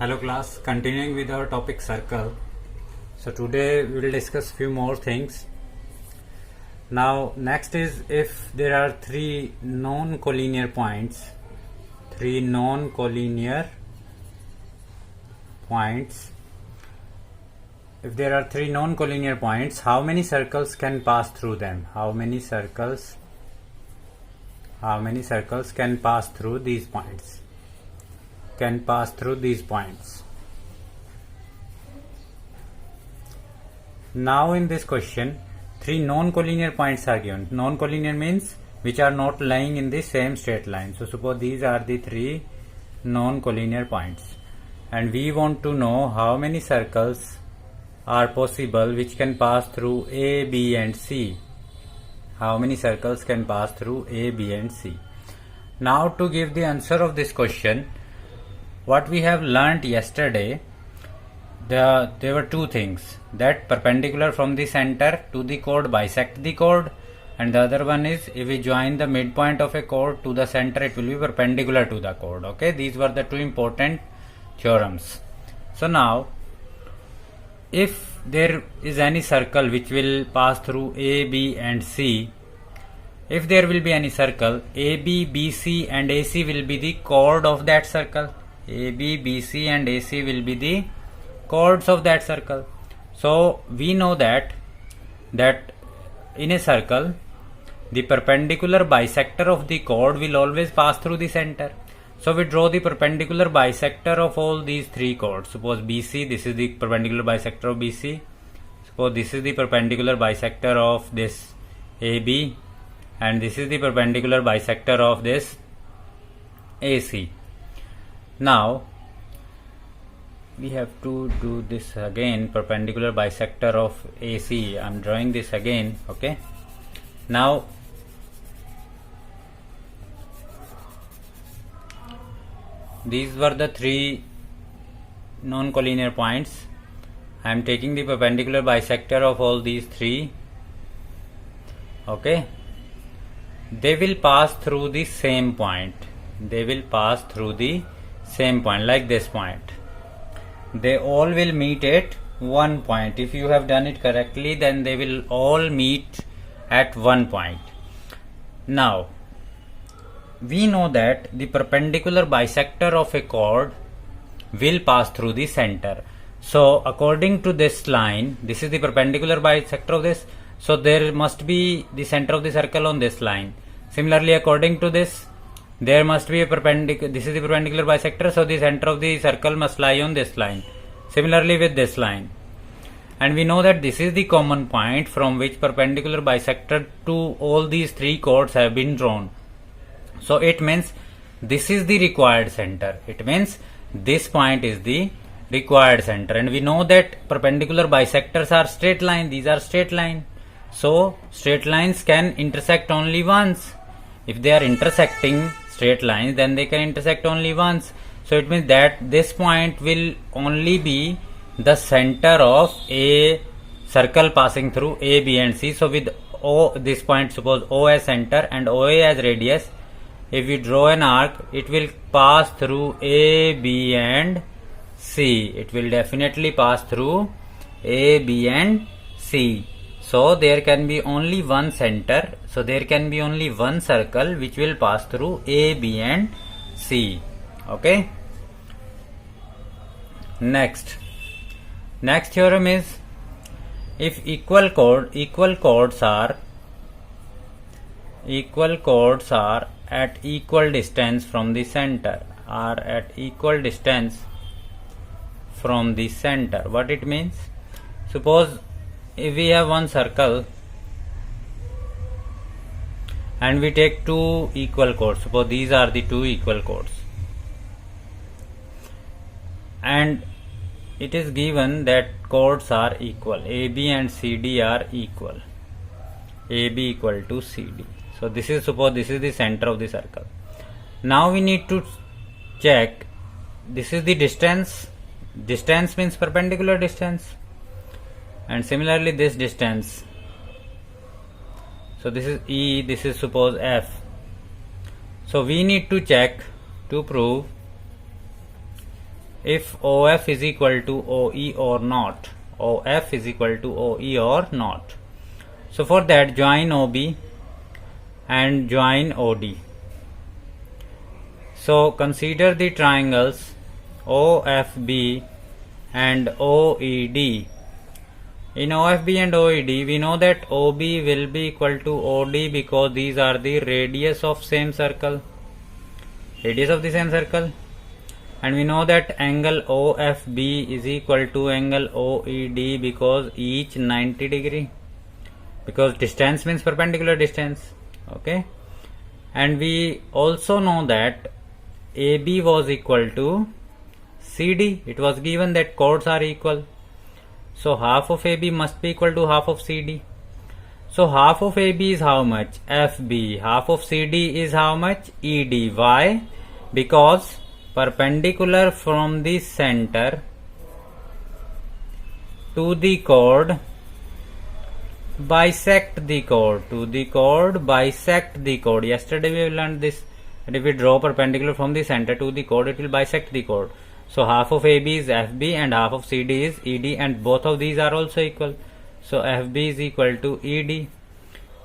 Hello class, continuing with our topic circle. So today we will discuss few more things. Now next is if there are three non-collinear points, if there are three non-collinear points, how many circles can pass through them? How many circles can pass through these points? Now in this question, three non-collinear points are given. Non-collinear means which are not lying in the same straight line. So suppose these are the three non-collinear points, and we want to know how many circles are possible which can pass through A, B and C. How many circles can pass through A, B and C? Now to give the answer of this question, what we have learnt yesterday, there were two things, that perpendicular from the center to the chord bisect the chord, and the other one is if we join the midpoint of a chord to the center, it will be perpendicular to the chord. Okay, these were the two important theorems. So now if there is any circle which will pass through A, B and C, if there will be any circle, AB, BC and AC will be the chord of that circle. AB, BC and AC will be the chords of that circle. So we know that in a circle, the perpendicular bisector of the chord will always pass through the center. So we draw the perpendicular bisector of all these three chords. Suppose BC, this is the perpendicular bisector of BC. Suppose this is the perpendicular bisector of this AB, and this is the perpendicular bisector of this AC. Now we have to do this again, perpendicular bisector of AC. I am drawing this again. Okay, now these were the three non-collinear points. I am taking the perpendicular bisector of all these three. Okay, they will pass through the same point. Like this point. They all will meet at one point. If you have done it correctly, then they will all meet at one point. Now we know that the perpendicular bisector of a chord will pass through the center. So according to this line, this is the perpendicular bisector of this, so there must be the center of the circle on this line. Similarly, according to this, there must be a perpendicular, this is the perpendicular bisector, so the center of the circle must lie on this line. Similarly with this line. And we know that this is the common point from which perpendicular bisector to all these three chords have been drawn. So it means this is the required center. It means this point is the required center. And we know that perpendicular bisectors are straight line. These are straight line. So straight lines can intersect only once. If they are intersecting straight lines, then they can intersect only once. So it means that this point will only be the center of a circle passing through A, B and C. So with O, this point, suppose O as center and OA as radius, if we draw an arc, it will pass through A, B and C. It will definitely pass through A, B and C. So there can be only one center. So there can be only one circle which will pass through A, B and C. Okay. Next theorem is if equal chords are at equal distance from the center. What it means? Suppose if we have one circle and we take two equal chords, suppose these are the two equal chords, and it is given that chords are equal, AB and CD are equal, AB equal to CD. So this is, suppose this is the center of the circle. Now we need to check, this is the distance means perpendicular distance, and similarly this distance. So this is E, this is suppose F. So we need to check to prove if OF is equal to OE or not. OF is equal to OE or not. So for that, join OB and join OD. So consider the triangles OFB and OED. In OFB and OED, we know that OB will be equal to OD because these are the radius of same circle. Radius of the same circle. And we know that angle OFB is equal to angle OED because each 90 degree. Because distance means perpendicular distance. Okay. And we also know that AB was equal to CD. It was given that chords are equal. So half of AB must be equal to half of CD. So half of AB is how much? FB. Half of CD is how much? ED. Why? Because perpendicular from the center to the chord bisect the chord. To the chord bisect the chord. Yesterday we learned this. And if we draw perpendicular from the center to the chord, it will bisect the chord. So half of AB is FB and half of CD is ED, and both of these are also equal. So FB is equal to ED.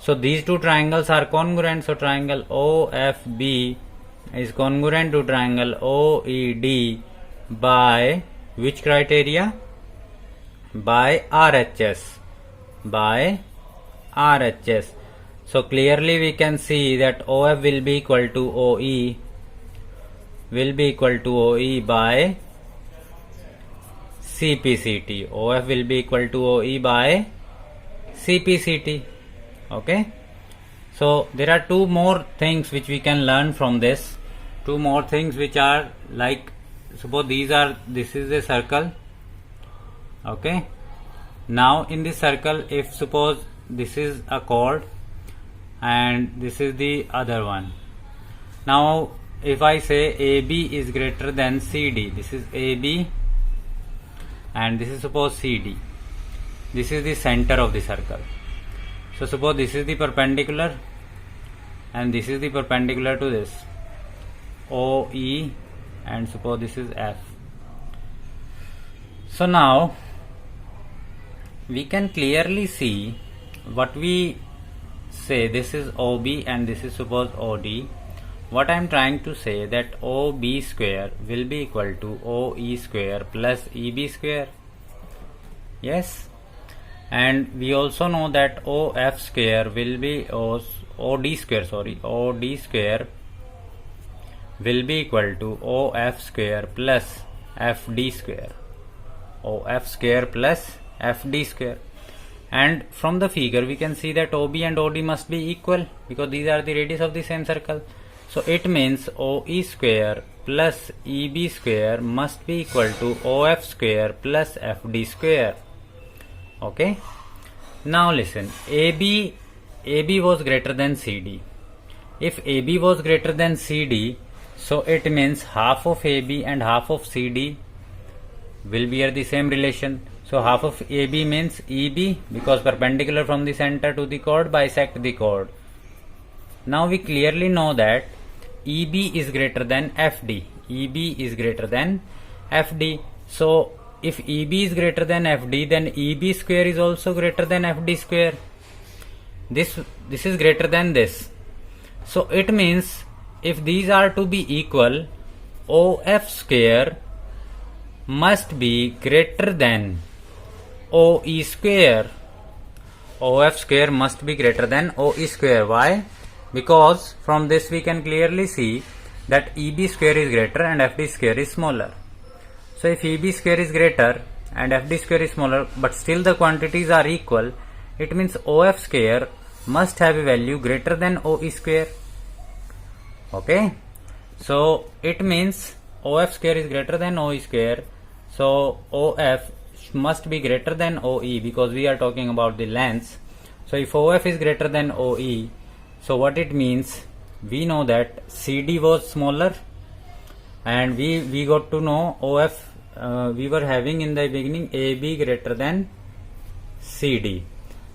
So these two triangles are congruent. So triangle OFB is congruent to triangle OED by which criteria? By RHS. By RHS. So clearly we can see that OF will be equal to OE by CPCT. OF will be equal to OE by CPCT. Okay. So there are two more things which we can learn from this. Two more things which are like, suppose this is a circle. Okay. Now in this circle, if suppose this is a chord and this is the other one. Now if I say AB is greater than CD, this is AB and this is suppose CD. This is the center of the circle. So suppose this is the perpendicular and this is the perpendicular to this OE, and suppose this is F. So now we can clearly see what we say, this is OB and this is suppose OD. What I am trying to say that OB square will be equal to OE square plus EB square. Yes. And we also know that OF square will be OD square will be equal to OF square plus FD square. OF square plus FD square. And from the figure we can see that OB and OD must be equal because these are the radius of the same circle. So it means OE square plus EB square must be equal to OF square plus FD square. Okay. Now listen, AB was greater than CD. If AB was greater than CD, so it means half of AB and half of CD will be at the same relation. So half of AB means EB because perpendicular from the center to the chord bisect the chord. Now we clearly know that EB is greater than FD. EB is greater than FD. So if EB is greater than FD, then EB square is also greater than FD square. This is greater than this. So it means if these are to be equal, OF square must be greater than OE square. OF square must be greater than OE square. Why? Because from this we can clearly see that EB square is greater and FD square is smaller. So if EB square is greater and FD square is smaller, but still the quantities are equal, it means OF square must have a value greater than OE square. Okay. So it means OF square is greater than OE square. So OF must be greater than OE because we are talking about the lengths. So if OF is greater than OE, so what it means, we know that CD was smaller and we got to know OF, we were having in the beginning AB greater than CD.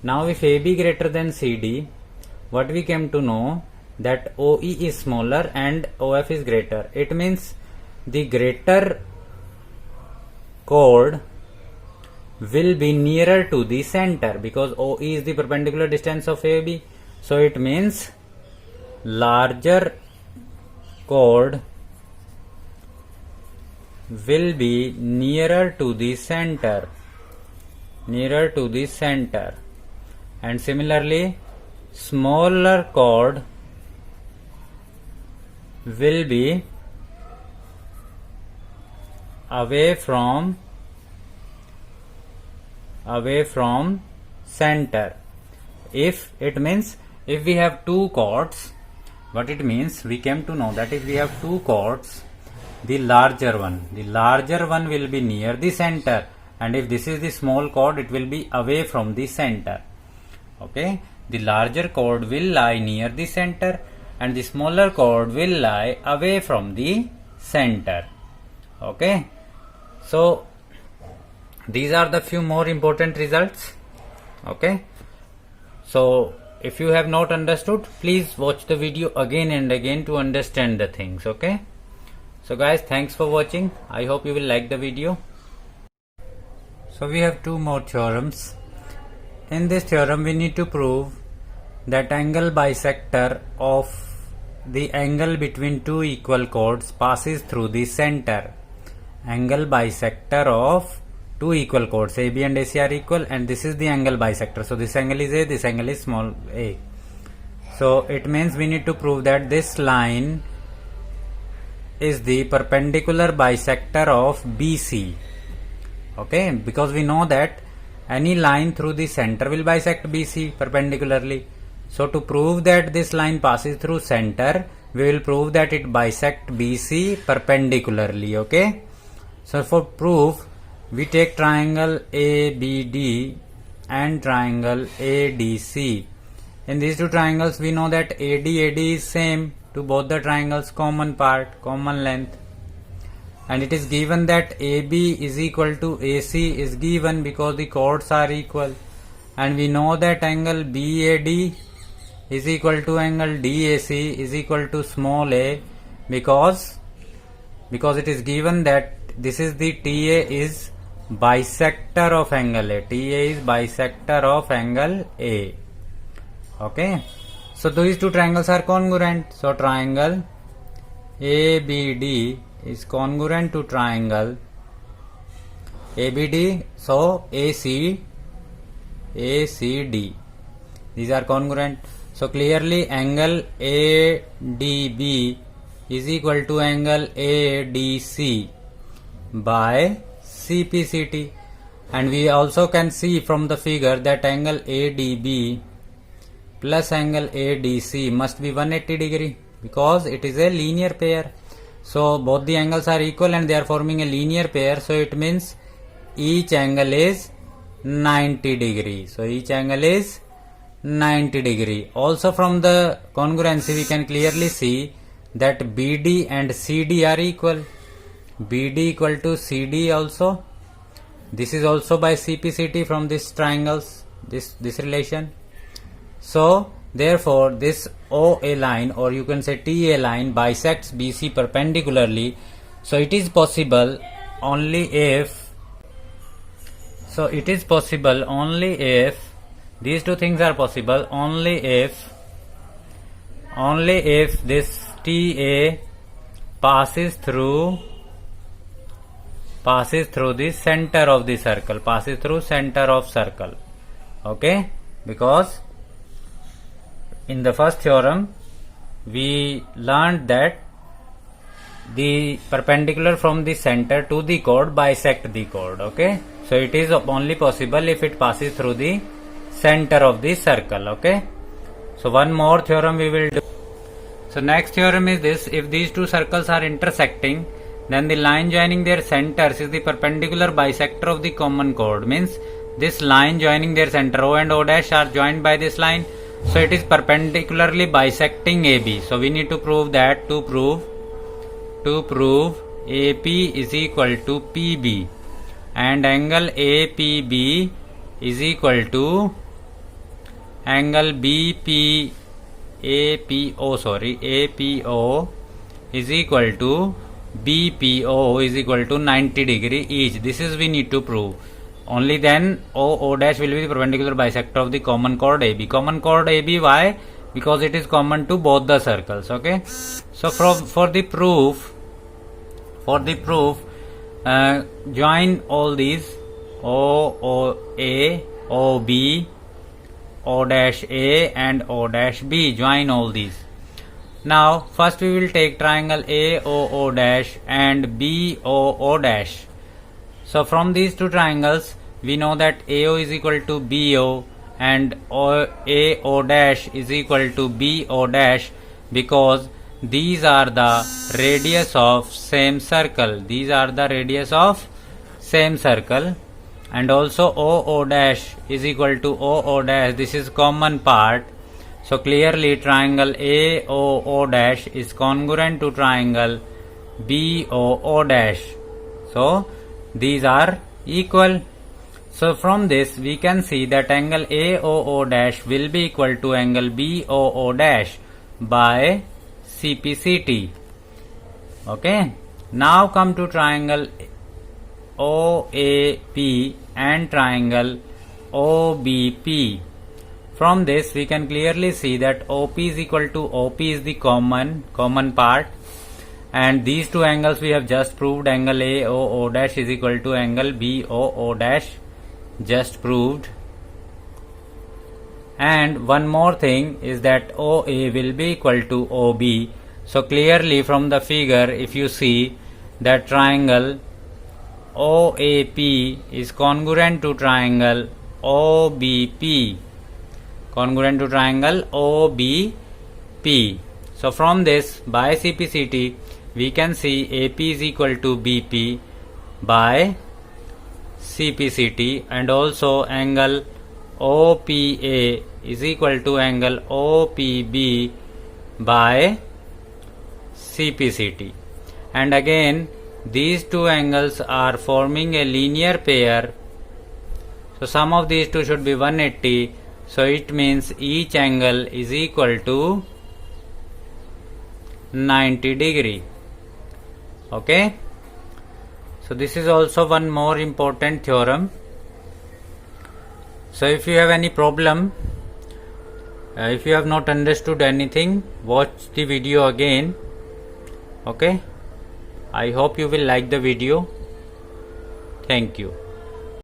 Now if AB greater than CD, what we came to know that OE is smaller and OF is greater. It means the greater chord will be nearer to the center because OE is the perpendicular distance of AB. So it means larger chord will be nearer to the center, and similarly smaller chord will be away from center. If it means if we have two chords, what it means, we came to know that if we have two chords, the larger one will be near the center, and if this is the small chord, it will be away from the center. Okay, the larger chord will lie near the center and the smaller chord will lie away from the center. Okay, so these are the few more important results. Okay, so if you have not understood, please watch the video again and again to understand the things. Okay, so guys, thanks for watching. I hope you will like the video. So we have two more theorems. In this theorem we need to prove that angle bisector of the angle between two equal chords passes through the center. Angle bisector of two equal chords, AB and AC are equal, and this is the angle bisector. So this angle is A, this angle is small a. So it means we need to prove that this line is the perpendicular bisector of BC. Okay, because we know that any line through the center will bisect BC perpendicularly. So to prove that this line passes through center, we will prove that it bisects BC perpendicularly. Okay, so for proof, we take triangle ABD and triangle ADC. In these two triangles, we know that AD is same to both the triangles, common part, common length, and it is given that AB is equal to AC is given because the chords are equal, and we know that angle BAD is equal to angle DAC is equal to small a because it is given that this is the TA is bisector of angle A. TA is bisector of angle A. Okay, so these two triangles are congruent. So triangle ABD is congruent to triangle ABD. So ACD, these are congruent. So clearly angle ADB is equal to angle ADC by CPCT, and we also can see from the figure that angle ADB plus angle ADC must be 180 degree because it is a linear pair. So both the angles are equal and they are forming a linear pair, so it means each angle is 90 degree. So each angle is 90 degree. Also from the congruency we can clearly see that BD and CD are equal. BD equal to CD also. This is also by CPCT from this triangles, this relation. So therefore this OA line, or you can say TA line, bisects BC perpendicularly. So it is possible only if these two things are possible only if this TA passes through the center of the circle, passes through center of circle. Okay, because in the first theorem we learned that the perpendicular from the center to the chord bisect the chord. Okay, so it is only possible if it passes through the center of the circle. Okay, so one more theorem we will do. So next theorem is this: if these two circles are intersecting, then the line joining their centers is the perpendicular bisector of the common chord. Means this line joining their center, O and O dash are joined by this line, so it is perpendicularly bisecting AB. So we need to prove that. To prove AP is equal to PB and angle APB is equal to angle APO is equal to BPO is equal to 90 degree each. This is we need to prove. Only then O dash will be the perpendicular bisector of the common chord AB. Common chord AB, why? Because it is common to both the circles. Okay. So for the proof, join all these A, OB, O dash A and O dash B. Join all these. Now first we will take triangle AOO dash and BOO dash. So from these two triangles we know that AO is equal to BO and AO dash is equal to BO dash, because these are the radius of same circle. These are the radius of same circle. And also OO dash is equal to OO dash. This is common part. So clearly triangle AOO dash is congruent to triangle BOO dash. So these are equal. So from this we can see that angle AOO dash will be equal to angle BOO dash by CPCT. Okay. Now come to triangle OAP and triangle OBP. From this we can clearly see that OP is equal to OP is the common part, and these two angles we have just proved. Angle AOO dash is equal to angle BOO dash, just proved. And one more thing is that OA will be equal to OB. So clearly from the figure, if you see that triangle OAP is congruent to triangle OBP. Congruent to triangle OBP. So from this, by CPCT, we can see AP is equal to BP by CPCT, and also angle OPA is equal to angle OPB by CPCT. And again, these two angles are forming a linear pair. So sum of these two should be 180. So it means each angle is equal to 90 degree. Okay. So this is also one more important theorem. So if you have any problem, if you have not understood anything, watch the video again. Okay. I hope you will like the video. Thank you.